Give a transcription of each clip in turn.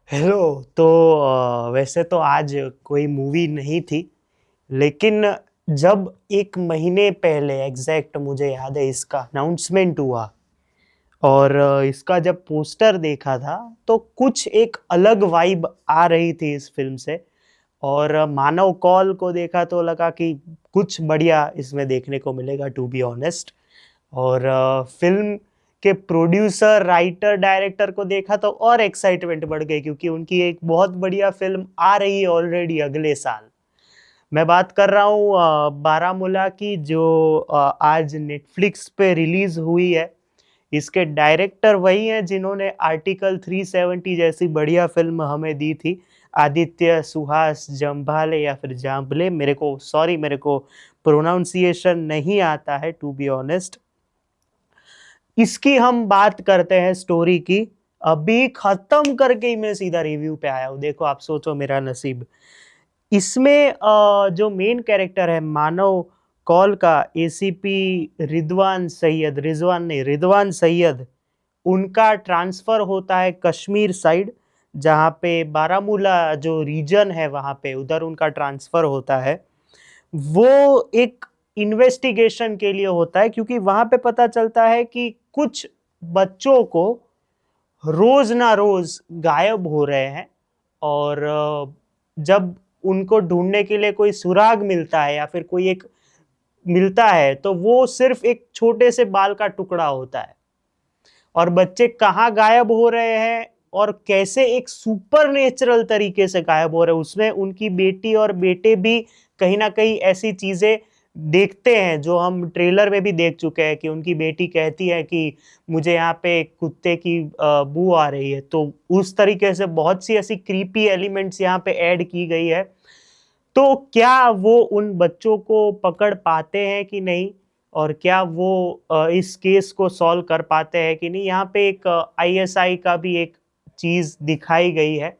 Hello. तो वैसे तो आज कोई मूवी नहीं थी, लेकिन जब एक महीने पहले एग्जैक्ट मुझे याद है इसका अनाउंसमेंट हुआ और इसका जब पोस्टर देखा था तो कुछ एक अलग वाइब आ रही थी इस फिल्म से। और मानव कौल को देखा तो लगा कि कुछ बढ़िया इसमें देखने को मिलेगा, टू बी ऑनेस्ट। और फिल्म के प्रोड्यूसर राइटर डायरेक्टर को देखा तो और एक्साइटमेंट बढ़ गई, क्योंकि उनकी एक बहुत बढ़िया फिल्म आ रही है ऑलरेडी अगले साल। मैं बात कर रहा हूँ बारामूला की, जो आज नेटफ्लिक्स पे रिलीज हुई है। इसके डायरेक्टर वही हैं जिन्होंने आर्टिकल 370 जैसी बढ़िया फिल्म हमें दी थी। आदित्य सुहास जम्भाले या फिर जाम्बले, मेरे को सॉरी, मेरे को प्रोनाउंसिएशन नहीं आता है टू बी ऑनेस्ट। इसकी हम बात करते हैं स्टोरी की। अभी खत्म करके ही मैं सीधा रिव्यू पे आया हूँ, देखो आप सोचो मेरा नसीब। इसमें जो मेन कैरेक्टर है मानव कौल का, एसीपी रिजवान सैयद, रिजवान नहीं रिजवान सैयद, उनका ट्रांसफर होता है कश्मीर साइड, जहाँ पे बारामूला जो रीजन है वहाँ पे उधर उनका ट्रांसफर होता है। वो एक इन्वेस्टिगेशन के लिए होता है, क्योंकि वहां पे पता चलता है कि कुछ बच्चों को रोज ना रोज गायब हो रहे हैं। और जब उनको ढूंढने के लिए कोई सुराग मिलता है या फिर कोई एक मिलता है तो वो सिर्फ एक छोटे से बाल का टुकड़ा होता है। और बच्चे कहाँ गायब हो रहे हैं और कैसे एक सुपर नेचुरल तरीके से गायब हो रहे हैं, उसमें उनकी बेटी और बेटे भी कहीं ना कहीं ऐसी चीजें देखते हैं जो हम ट्रेलर में भी देख चुके हैं। कि उनकी बेटी कहती है कि मुझे यहाँ पे कुत्ते की बू आ रही है, तो उस तरीके से बहुत सी ऐसी क्रीपी एलिमेंट्स यहाँ पे ऐड की गई है। तो क्या वो उन बच्चों को पकड़ पाते हैं कि नहीं, और क्या वो इस केस को सॉल्व कर पाते हैं कि नहीं, यहाँ पे एक आईएसआई का भी एक चीज दिखाई गई है।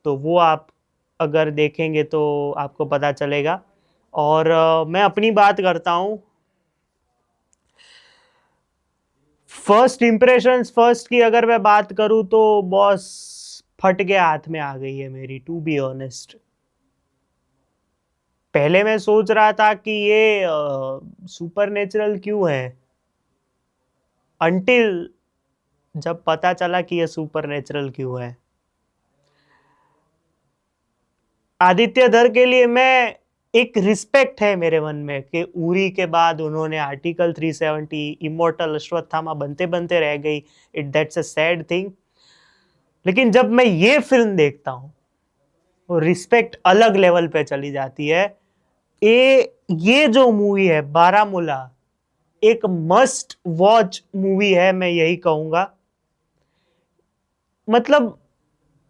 तो वो आप अगर देखेंगे तो आपको पता चलेगा। और मैं अपनी बात करता हूँ। फर्स्ट इंप्रेशंस फर्स्ट की अगर मैं बात करूँ तो बॉस, फट के हाथ में आ गई है मेरी, टू बी ऑनेस्ट। पहले मैं सोच रहा था कि ये सुपर नेचुरल क्यों है, अंटिल जब पता चला कि ये सुपर नेचुरल क्यों है। आदित्य धर के लिए मैं, एक रिस्पेक्ट है मेरे मन में कि उरी के बाद उन्होंने आर्टिकल 370, इमोर्टल अश्वत्थामा बनते बनते रह गई। It that's a sad thing. लेकिन जब मैं ये फिल्म देखता हूँ तो रिस्पेक्ट अलग लेवल पे चली जाती है। ये जो मूवी है बारामूला, एक मस्ट वॉच मूवी है, मैं यही कहूंगा। मतलब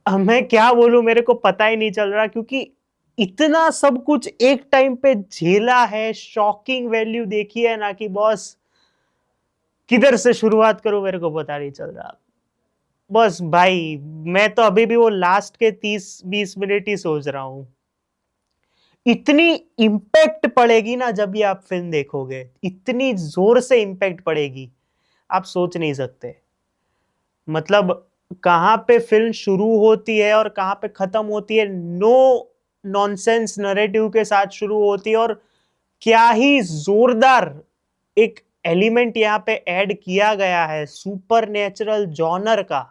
मैं क्या बोलूं, मेरे को पता ही नहीं चल रहा, क्योंकि इतना सब कुछ एक टाइम पे झेला है, शॉकिंग वैल्यू देखी है ना कि बॉस किधर से शुरुआत करूं मेरे को पता नहीं चल रहा। बस भाई, मैं तो अभी भी वो लास्ट के 30-20 मिनट ही सोच रहा हूं। इतनी इम्पैक्ट पड़ेगी ना जब ये आप फिल्म देखोगे, इतनी जोर से इम्पैक्ट पड़ेगी, आप सोच नहीं सकते। मतलब कहाँ पे फिल्म शुरू होती है और कहाँ पे खत्म होती है, नो नॉनसेंस नरेटिव के साथ शुरू होती है। और क्या ही जोरदार एक एलिमेंट यहाँ पे ऐड किया गया है सुपर नेचुरल जॉनर का,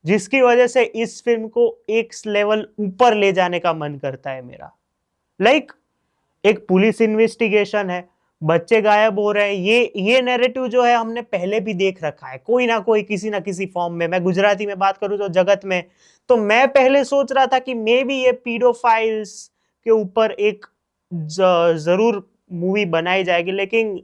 जिसकी वजह से इस फिल्म को एक लेवल ऊपर ले जाने का मन करता है मेरा। लाइक एक पुलिस इन्वेस्टिगेशन है, बच्चे गायब हो रहे हैं, ये नैरेटिव जो है हमने पहले भी देख रखा है कोई ना कोई किसी ना किसी फॉर्म में। मैं गुजराती में बात करूं तो जगत में। तो मैं पहले सोच रहा था कि मे बी ये पीडोफाइल्स के ऊपर एक जरूर मूवी बनाई जाएगी, लेकिन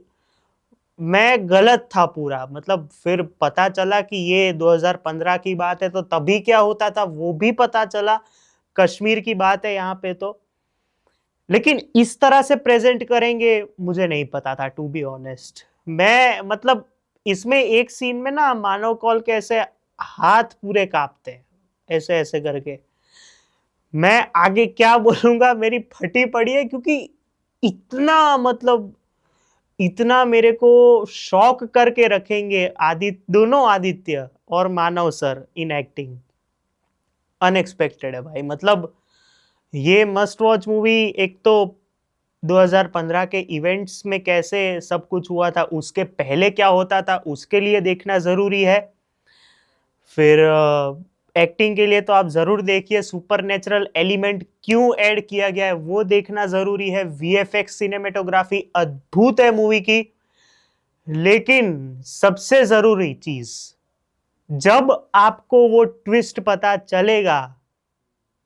मैं गलत था पूरा। मतलब फिर पता चला कि ये 2015 की बात है, तो तभी क्या होता था वो भी पता चला। कश्मीर की बात है यहाँ पे तो, लेकिन इस तरह से प्रेजेंट करेंगे मुझे नहीं पता था टू बी ऑनेस्ट। मैं मतलब इसमें एक सीन में ना मानव कौल के ऐसे हाथ पूरे कांपते हैं, ऐसे ऐसे करके। मैं आगे क्या बोलूंगा, मेरी फटी पड़ी है, क्योंकि इतना मतलब इतना मेरे को शॉक करके रखेंगे आदित्य, दोनों आदित्य और मानव सर इन एक्टिंग। अनएक्सपेक्टेड है भाई। मतलब ये मस्ट वॉच मूवी। एक तो 2015 के इवेंट्स में कैसे सब कुछ हुआ था, उसके पहले क्या होता था, उसके लिए देखना जरूरी है। फिर एक्टिंग के लिए तो आप जरूर देखिए, सुपरनेचुरल एलिमेंट क्यों ऐड किया गया है वो देखना जरूरी है। वीएफएक्स सिनेमेटोग्राफी अद्भुत है मूवी की। लेकिन सबसे जरूरी चीज, जब आपको वो ट्विस्ट पता चलेगा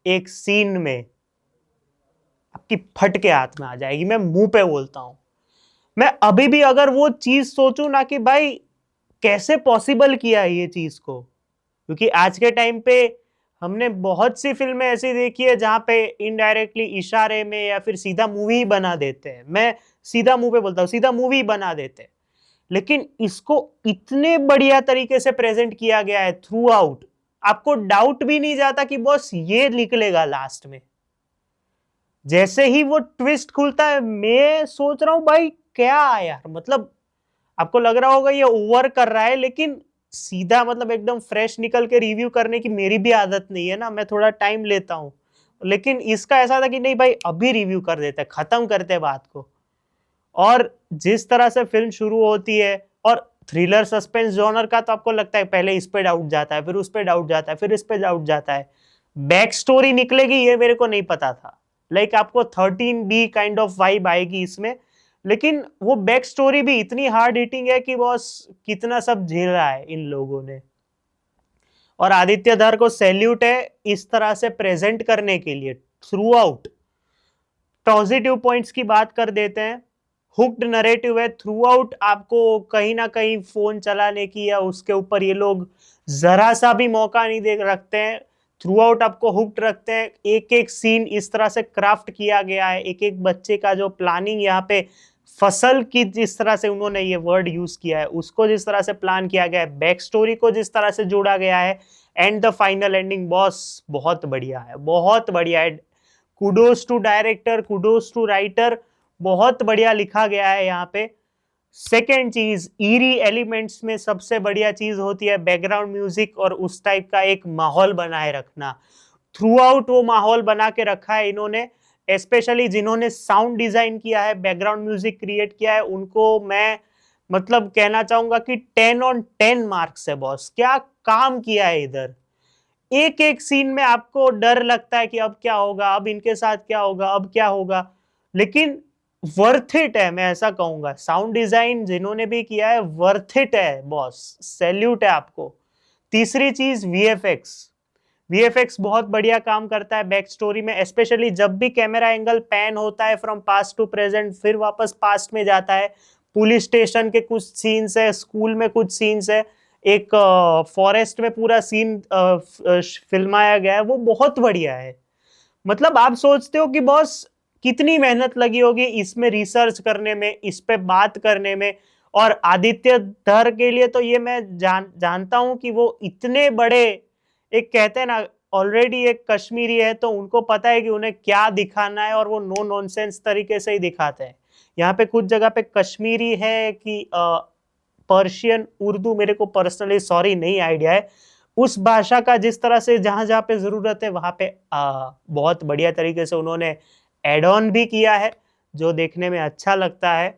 एक सीन में, आपकी फट के हाथ में आ जाएगी। मैं मुंह पे बोलता हूं। मैं अभी भी अगर वो चीज सोचूं ना कि भाई कैसे पॉसिबल किया है ये चीज को, क्योंकि आज के टाइम पे हमने बहुत सी फिल्में ऐसी देखी है जहां पे इनडायरेक्टली इशारे में या फिर सीधा मूवी बना देते हैं। मैं सीधा मुंह पे बोलता हूं, सीधा मूवी बना देते हैं। लेकिन इसको इतने बढ़िया तरीके से प्रेजेंट किया गया है थ्रू आउट, आपको डाउट भी नहीं जाता कि बॉस ये निकलेगा लास्ट में। जैसे ही वो ट्विस्ट खुलता है, मैं सोच रहा हूं भाई क्या यार, मतलब आपको लग रहा होगा ये ओवर कर रहा है, लेकिन सीधा मतलब एकदम फ्रेश निकल के रिव्यू करने की मेरी भी आदत नहीं है ना, मैं थोड़ा टाइम लेता हूं। लेकिन इसका ऐसा था कि नहीं भाई अभी रिव्यू कर देते, खत्म करते बात को। और जिस तरह से फिल्म शुरू होती है, और थ्रिलर सस्पेंस जॉनर का तो आपको लगता है पहले इस पे डाउट जाता है, फिर उस पे डाउट जाता है, फिर इस पे डाउट जाता है, बैक स्टोरी निकलेगी ये मेरे को नहीं पता था। लाइक आपको 13B काइंड ऑफ वाइब आएगी इसमें, लेकिन वो बैक स्टोरी भी इतनी हार्ड हिटिंग है कि बॉस कितना सब झेल रहा है इन लोगों ने। और आदित्य धर को सैल्यूट है इस तरह से प्रेजेंट करने के लिए थ्रू आउट। पॉजिटिव पॉइंट्स की बात कर देते हैं। हुक्ड नरेटिव है थ्रू आउट, आपको कहीं ना कहीं फोन चलाने की या उसके ऊपर ये लोग जरा सा भी मौका नहीं दे रखते हैं। थ्रू आउट आपको हुक्ड रखते हैं। एक एक सीन इस तरह से क्राफ्ट किया गया है, एक एक बच्चे का जो प्लानिंग यहाँ पे, फसल की जिस तरह से उन्होंने ये वर्ड यूज किया है उसको जिस तरह से प्लान किया गया है, बैक स्टोरी को जिस तरह से जोड़ा गया है, and the final ending boss बहुत बढ़िया है, बहुत बढ़िया है। Kudos to director, kudos to writer, बहुत बढ़िया लिखा गया है यहाँ पे। सेकेंड चीज, ईरी एलिमेंट्स में सबसे बढ़िया चीज होती है बैकग्राउंड म्यूजिक और उस टाइप का एक माहौल बनाए रखना। थ्रू आउट वो माहौल बना के रखा है इन्होंने। स्पेशली जिन्होंने साउंड डिजाइन किया है, बैकग्राउंड म्यूजिक क्रिएट किया है, उनको मैं मतलब कहना चाहूंगा कि 10 on 10 मार्क्स है बॉस। क्या काम किया है इधर। एक एक सीन में आपको डर लगता है कि अब क्या होगा, अब इनके साथ क्या होगा, अब क्या होगा, लेकिन वर्थ इट है। मैं ऐसा कहूंगा साउंड डिजाइन जिन्होंने भी किया है वर्थ इट है बॉस, सैल्यूट है आपको। तीसरी चीज वीएफएक्स। वीएफएक्स बहुत बढ़िया काम करता है बैक स्टोरी में, स्पेशली जब भी कैमरा एंगल पैन होता है फ्रॉम पास्ट टू प्रेजेंट, फिर वापस पास्ट में जाता है। पुलिस स्टेशन के कुछ सीन्स है, स्कूल में कुछ सीन्स है, एक फॉरेस्ट में पूरा सीन फिल्माया गया है, वो बहुत बढ़िया है। मतलब आप सोचते हो कि बॉस कितनी मेहनत लगी होगी इसमें रिसर्च करने में, इस पे बात करने में। और आदित्य धर के लिए तो ये मैं जानता हूं कि वो इतने बड़े, एक कहते हैं ना ऑलरेडी एक कश्मीरी है तो उनको पता है कि उन्हें क्या दिखाना है, और वो नो नॉनसेंस तरीके से ही दिखाते हैं। यहाँ पे कुछ जगह पे कश्मीरी है कि पर्शियन, उर्दू, मेरे को पर्सनली सॉरी नहीं आइडिया है। उस भाषा का जिस तरह से जहां जहां पे जरूरत है वहां पे बहुत बढ़िया तरीके से उन्होंने एड ऑन भी किया है, जो देखने में अच्छा लगता है।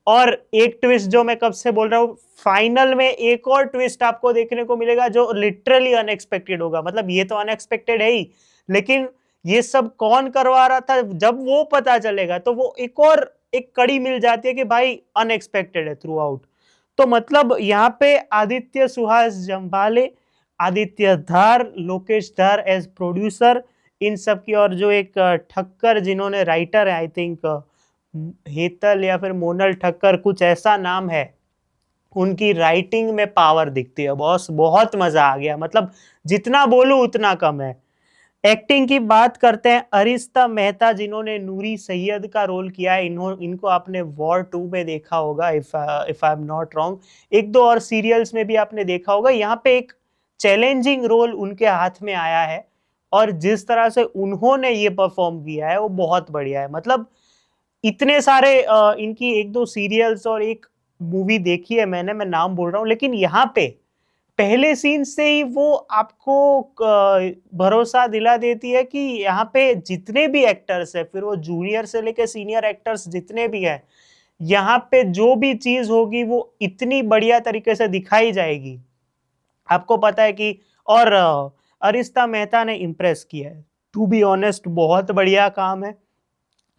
और एक ट्विस्ट जो मैं कब से बोल रहा हूँ, फाइनल में एक और ट्विस्ट आपको देखने को मिलेगा जो लिटरली अनएक्सपेक्टेड होगा। मतलब ये तो अनएक्सपेक्टेड है ही, लेकिन ये सब कौन करवा रहा था जब वो पता चलेगा तो वो एक और एक कड़ी मिल जाती है कि भाई अनएक्सपेक्टेड है थ्रू आउट। तो मतलब यहाँ पे आदित्य सुहास जम्बाले, आदित्य धार, लोकेश धार एज प्रोड्यूसर, इन सब की, और जो एक ठक्कर जिन्होंने राइटर है, आई थिंक हेतल या फिर मोनल ठक्कर कुछ ऐसा नाम है, उनकी राइटिंग में पावर दिखती है बॉस। बहुत मजा आ गया, मतलब जितना बोलूं उतना कम है। एक्टिंग की बात करते हैं, अरिस्ता मेहता जिन्होंने नूरी सैयद का रोल किया है, इनको आपने वॉर 2 में देखा होगा, if I am not wrong. एक दो और सीरियल्स में भी आपने देखा होगा। यहाँ पे एक चैलेंजिंग रोल उनके हाथ में आया है, और जिस तरह से उन्होंने ये परफॉर्म किया है वो बहुत बढ़िया है। मतलब इतने सारे इनकी एक दो सीरियल्स और एक मूवी देखी है मैंने, मैं नाम बोल रहा हूँ, लेकिन यहाँ पे पहले सीन से ही वो आपको भरोसा दिला देती है कि यहाँ पे जितने भी एक्टर्स है, फिर वो जूनियर से लेके सीनियर एक्टर्स जितने भी हैं, यहाँ पे जो भी चीज होगी वो इतनी बढ़िया तरीके से दिखाई जाएगी। आपको पता है कि और अरिस्ता मेहता ने इम्प्रेस किया है, टू बी ऑनेस्ट बहुत बढ़िया काम है।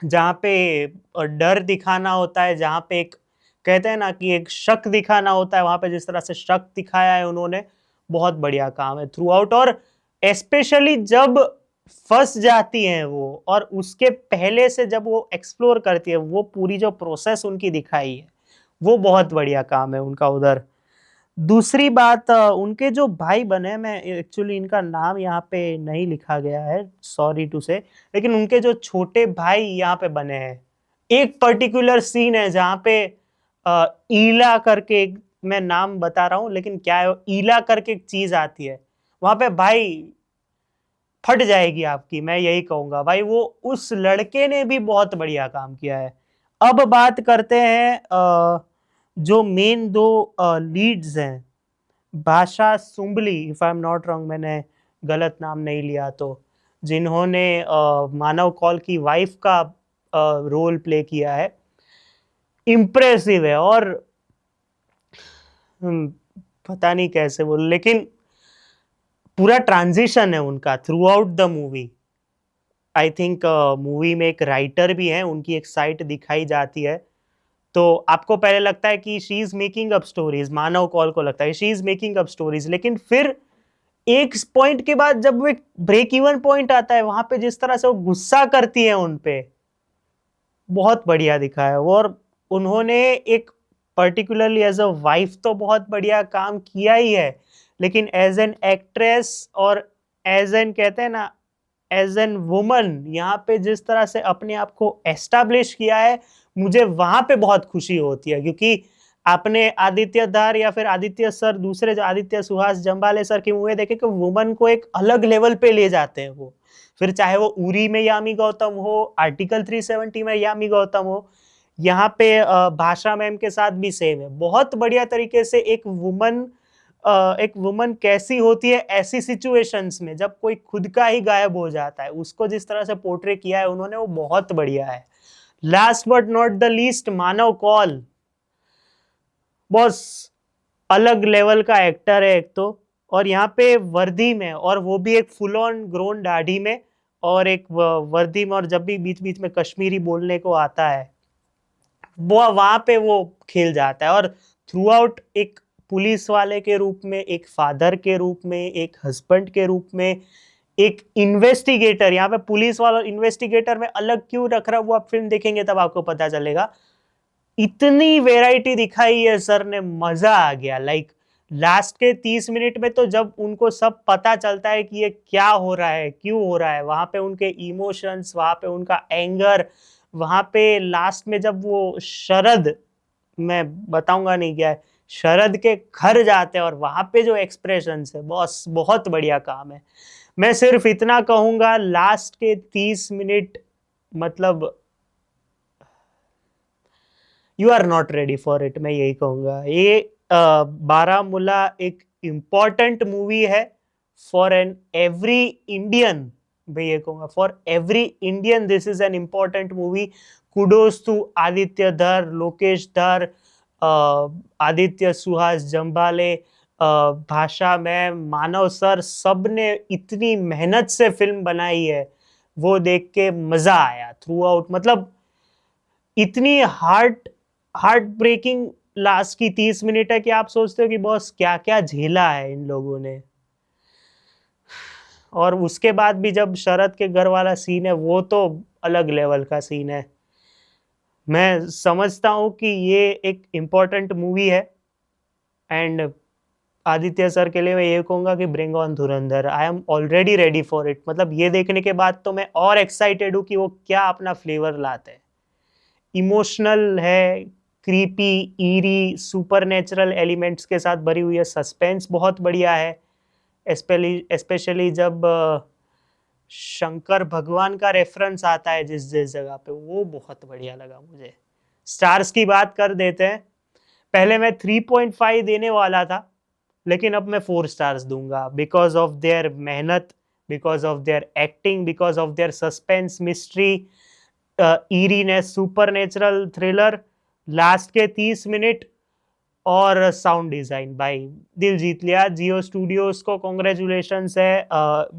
जहाँ पे डर दिखाना होता है, जहाँ पे एक कहते हैं ना कि एक शक दिखाना होता है, वहां पे जिस तरह से शक दिखाया है उन्होंने, बहुत बढ़िया काम है थ्रू आउट। और स्पेशली जब फंस जाती हैं वो, और उसके पहले से जब वो एक्सप्लोर करती है, वो पूरी जो प्रोसेस उनकी दिखाई है, वो बहुत बढ़िया काम है उनका उधर। दूसरी बात, उनके जो भाई बने, मैं एक्चुअली इनका नाम यहाँ पे नहीं लिखा गया है, सॉरी टू से, लेकिन उनके जो छोटे भाई यहाँ पे बने हैं, एक पर्टिकुलर सीन है जहाँ पे ईला करके मैं नाम बता रहा हूँ लेकिन क्या है, ईला करके एक चीज आती है, वहां पे भाई फट जाएगी आपकी, मैं यही कहूंगा भाई, वो उस लड़के ने भी बहुत बढ़िया काम किया है। अब बात करते हैं जो मेन दो लीड्स हैं, भाषा Sumbli, if I am not wrong, मैंने गलत नाम नहीं लिया तो, जिन्होंने मानव कौल की वाइफ का रोल प्ले किया है, इम्प्रेसिव है। और पता नहीं कैसे बोल, लेकिन पूरा ट्रांजिशन है उनका through out the movie. I think movie में एक राइटर भी है, उनकी एक साइट दिखाई जाती है, तो आपको पहले लगता है कि she is making up stories, Manav Kaul को लगता है she is making up stories, लेकिन फिर एक पॉइंट के बाद जब वो एक ब्रेक इवन पॉइंट आता है, वहां पे जिस तरह से वो गुस्सा करती है उन पे, बहुत बढ़िया दिखा है वो। और उन्होंने एक पर्टिकुलरली एज अ वाइफ तो बहुत बढ़िया काम किया ही है, लेकिन एज एन एक्ट्रेस और एज एन कहते हैं ना एज एन वुमन, यहाँ पे जिस तरह से अपने आप को एस्टैब्लिश किया है, मुझे वहां पे बहुत खुशी होती है। क्योंकि आपने आदित्य धार या फिर आदित्य सर, दूसरे जो आदित्य सुहास जंबाले सर की मूवी देखे कि वुमन को एक अलग लेवल पे ले जाते हैं वो, फिर चाहे वो उरी में यामी गौतम हो, आर्टिकल 370 में यामी गौतम हो, यहाँ पे भाषा मैम के साथ भी सेम है। बहुत बढ़िया तरीके से एक वुमन कैसी होती है ऐसी सिचुएशंस में, जब कोई खुद का ही गायब हो जाता है, उसको जिस तरह से पोर्ट्रे किया है उन्होंने, वो बहुत बढ़िया है। Last but not the least, Manav Kaul boss अलग लेवल का एक्टर है एक तो, और यहाँ पे वर्दी में, और वो भी एक फुल ऑन ग्रोन दाढ़ी में, और एक वर्दी में, और जब भी बीच बीच में कश्मीरी बोलने को आता है, वो वहां पे वो खेल जाता है। और थ्रू आउट एक पुलिस वाले के रूप में, एक फादर के रूप में, एक हस्बैंड के रूप में, एक इन्वेस्टिगेटर, यहाँ पे पुलिस वाला इन्वेस्टिगेटर में अलग क्यों रख रहा है वो आप फिल्म देखेंगे तब आपको पता चलेगा। इतनी वेराइटी दिखाई है सर ने, मजा आ गया। लाइक लास्ट के 30 मिनट में तो जब उनको सब पता चलता है कि ये क्या हो रहा है, क्यों हो रहा है, वहां पे उनके इमोशंस, वहां पे उनका एंगर, वहां पे लास्ट में जब वो शरद, मैं बताऊंगा नहीं क्या है, शरद के घर जाते हैं और वहां पे जो एक्सप्रेशन है, बॉस बहुत बढ़िया काम है। मैं सिर्फ इतना कहूंगा, लास्ट के 30 मिनट मतलब you are not ready for it, मैं यही कहूंगा। ये बारामूला एक इम्पॉर्टेंट मूवी है फॉर एन एवरी इंडियन, मैं ये कहूंगा for every Indian this is an important movie. Kudos to Aditya Dhar, Lokesh धर, आदित्य सुहास जंबाले, भाषा मैम, मानव सर, सब ने इतनी मेहनत से फिल्म बनाई है, वो देख के मजा आया थ्रू आउट। मतलब इतनी हार्ट ब्रेकिंग लास्ट की 30 मिनट है कि आप सोचते हो कि बॉस क्या क्या झेला है इन लोगों ने। और उसके बाद भी जब शरद के घर वाला सीन है, वो तो अलग लेवल का सीन है। मैं समझता हूं कि ये एक इम्पोर्टेंट मूवी है, एंड आदित्य सर के लिए मैं ये कहूंगा कि bring on Dhurandhar, I am already ready for it. मतलब ये देखने के बाद तो मैं और एक्साइटेड हूँ कि वो क्या अपना फ्लेवर लाते हैं। इमोशनल है, क्रीपी, ईरी, सुपरनेचुरल एलिमेंट्स के साथ भरी हुई है, सस्पेंस बहुत बढ़िया है, स्पेशली जब शंकर भगवान का रेफरेंस आता है जिस जिस जगह पे, वो बहुत बढ़िया लगा मुझे। स्टार्स की बात कर देते हैं। पहले मैं 3.5 देने वाला था, लेकिन अब मैं 4 स्टार्स दूंगा, बिकॉज ऑफ देयर मेहनत, because of their acting, because of their suspense, mystery, eeriness, supernatural thriller, last के 30 मिनट और साउंड डिजाइन। भाई दिल जीत लिया। जियो स्टूडियोज को कॉन्ग्रेचुलेशंस है,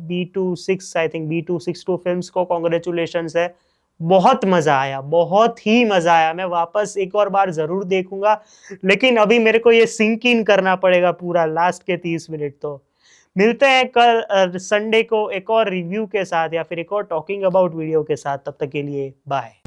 B26 I think B262 films को कॉन्ग्रेचुलेशंस है। बहुत मजा आया, बहुत ही मजा आया। मैं वापस एक और बार जरूर देखूंगा, लेकिन अभी मेरे को ये सिंक इन करना पड़ेगा पूरा लास्ट के 30 मिनट। तो मिलते हैं कल संडे को एक और रिव्यू के साथ या फिर एक और टॉकिंग अबाउट वीडियो के साथ। तब तक के लिए बाय।